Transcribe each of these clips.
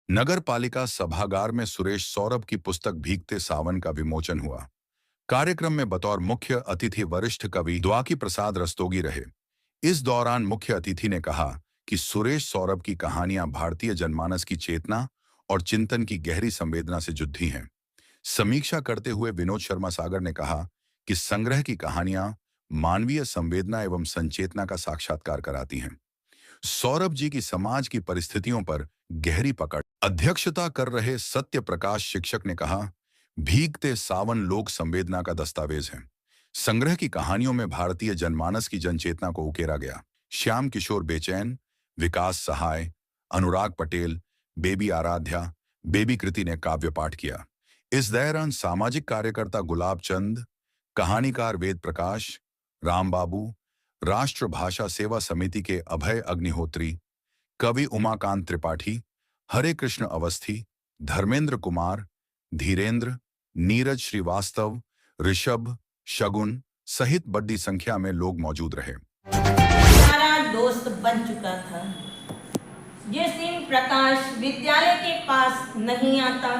नगर पालिका सभागार में सुरेश सौरभ की पुस्तक भीगते सावन का विमोचन हुआ। कार्यक्रम में बतौर मुख्य अतिथि वरिष्ठ कवि द्वाकी प्रसाद रस्तोगी रहे। इस दौरान मुख्य अतिथि ने कहा कि सुरेश सौरभ की कहानियां भारतीय जनमानस की चेतना और चिंतन की गहरी संवेदना से जुड़ी हैं। समीक्षा करते हुए विनोद शर्मा सागर ने कहा कि संग्रह की कहानियां मानवीय संवेदना एवं संचेतना का साक्षात्कार कराती हैं। सौरभ जी की समाज की परिस्थितियों पर गहरी पकड़। अध्यक्षता कर रहे सत्य प्रकाश शिक्षक ने कहा, भीगते सावन लोक संवेदना का दस्तावेज है। संग्रह की कहानियों में भारतीय जनमानस की जनचेतना को उकेरा गया। श्याम किशोर बेचैन, विकास सहाय, अनुराग पटेल, बेबी आराध्या, बेबी कृति ने काव्य पाठ किया। इस दौरान सामाजिक कार्यकर्ता गुलाब चंद, कहानीकार वेद प्रकाश, राम बाबू, राष्ट्र भाषा सेवा समिति के अभय अग्निहोत्री, कवि उमाकांत त्रिपाठी, हरे कृष्ण अवस्थी, धर्मेंद्र कुमार, धीरेन्द्र, नीरज श्रीवास्तव, ऋषभ, शगुन सहित बड़ी संख्या में लोग मौजूद रहे। हमारा दोस्त बन चुका था। जिस दिन प्रकाश विद्यालय के पास नहीं आता,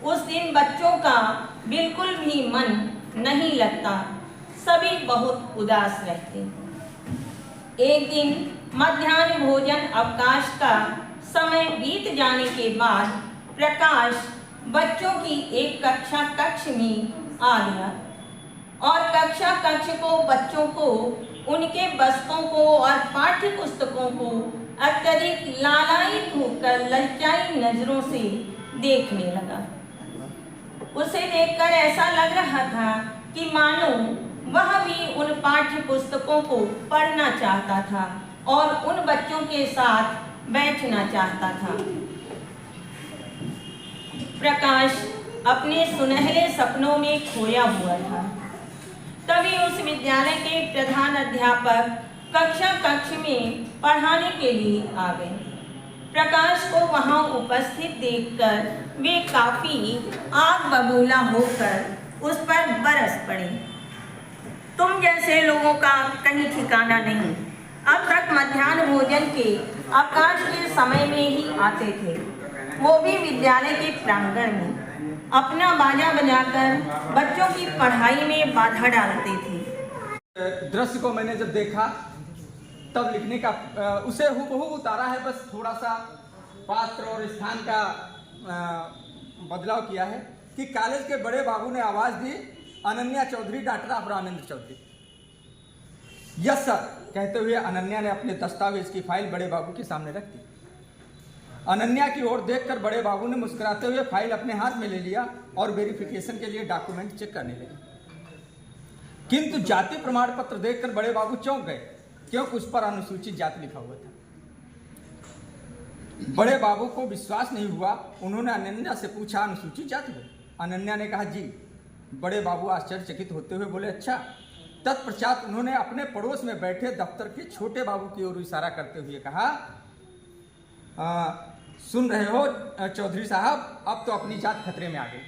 उस दिन बच्चों का बिल्कुल भी मन नहीं लगता। सभी बहुत उदास रहते। एक दिन मध्याह्न भोजन अवकाश का समय बीत जाने के बाद प्रकाश बच्चों की एक कक्षा कक्ष में आ गया और कक्षा कक्ष को बच्चों को उनके बस्तों को और पाठ्य पुस्तकों को अत्यधिक लालायित होकर ललचाई नजरों से देखने लगा। उसे देखकर ऐसा लग रहा था कि मानो वह भी उन पाठ्य पुस्तकों को पढ़ना चाहता था और उन बच्चों के साथ बैठना चाहता था। प्रकाश अपने सुनहरे सपनों में खोया हुआ था। तभी उस विद्यालय के प्रधान अध्यापक कक्षा कक्ष में पढ़ाने के लिए आ गए। प्रकाश को वहां उपस्थित देखकर वे काफी आग बबूला होकर उस पर बरस पड़े। तुम जैसे लोगों का कहीं ठिकाना नहीं। अब तक मध्याह्न भोजन के अवकाश के समय में ही आते थे, वो भी विद्यालय के प्रांगण में। अपना बाजा बजाकर बच्चों की पढ़ाई में बाधा डालते थे। दृश्य को मैंने जब देखा तब लिखने का उसे हूबहू उतारा है, बस थोड़ा सा पात्र और स्थान का बदलाव किया है कि कॉलेज के बड़े बाबू ने आवाज दी, Ananya Chaudhary doctor Abramendra Chaudhary. Yes sir कहते हुए अनन्या ने अपने दस्तावेज की फाइल बड़े बाबू के सामने रख दी। अनन्या की ओर देखकर बड़े बाबू ने मुस्कुराते हुए फाइल अपने हाथ में ले लिया और वेरिफिकेशन के लिए डॉक्यूमेंट चेक करने लगे। किंतु जाति प्रमाण पत्र देखकर बड़े बाबू चौंक गए, क्योंकि उस पर अनुसूचित जाति लिखा हुआ था। बड़े बाबू को विश्वास नहीं हुआ। उन्होंने अनन्या से पूछा, अनुसूचित जाति हो? अनन्या ने कहा जी। बड़े बाबू आश्चर्यचकित होते हुए बोले, अच्छा। तत्पश्चात उन्होंने अपने पड़ोस में बैठे दफ्तर के छोटे बाबू की ओर इशारा करते हुए कहा, सुन रहे हो चौधरी साहब, अब तो अपनी जात खतरे में आ गई।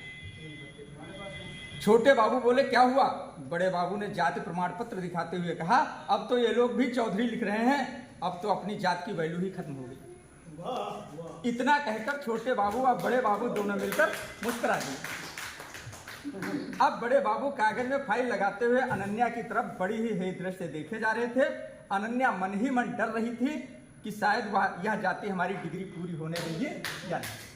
छोटे बाबू बोले, क्या हुआ? बड़े बाबू ने जाति प्रमाण पत्र दिखाते हुए कहा, अब तो ये लोग भी चौधरी लिख रहे हैं, अब तो अपनी जात की वैल्यू ही खत्म हो गई। इतना कहकर छोटे बाबू और बड़े बाबू दोनों मिलकर मुस्कुरा दिए। अब बड़े बाबू कागज में फाइल लगाते हुए अनन्या की तरफ बड़ी ही दृष्टि से देखे जा रहे थे। अनन्या मन ही मन डर रही थी कि शायद वह यह जाति हमारी डिग्री पूरी होने देगी या नहीं।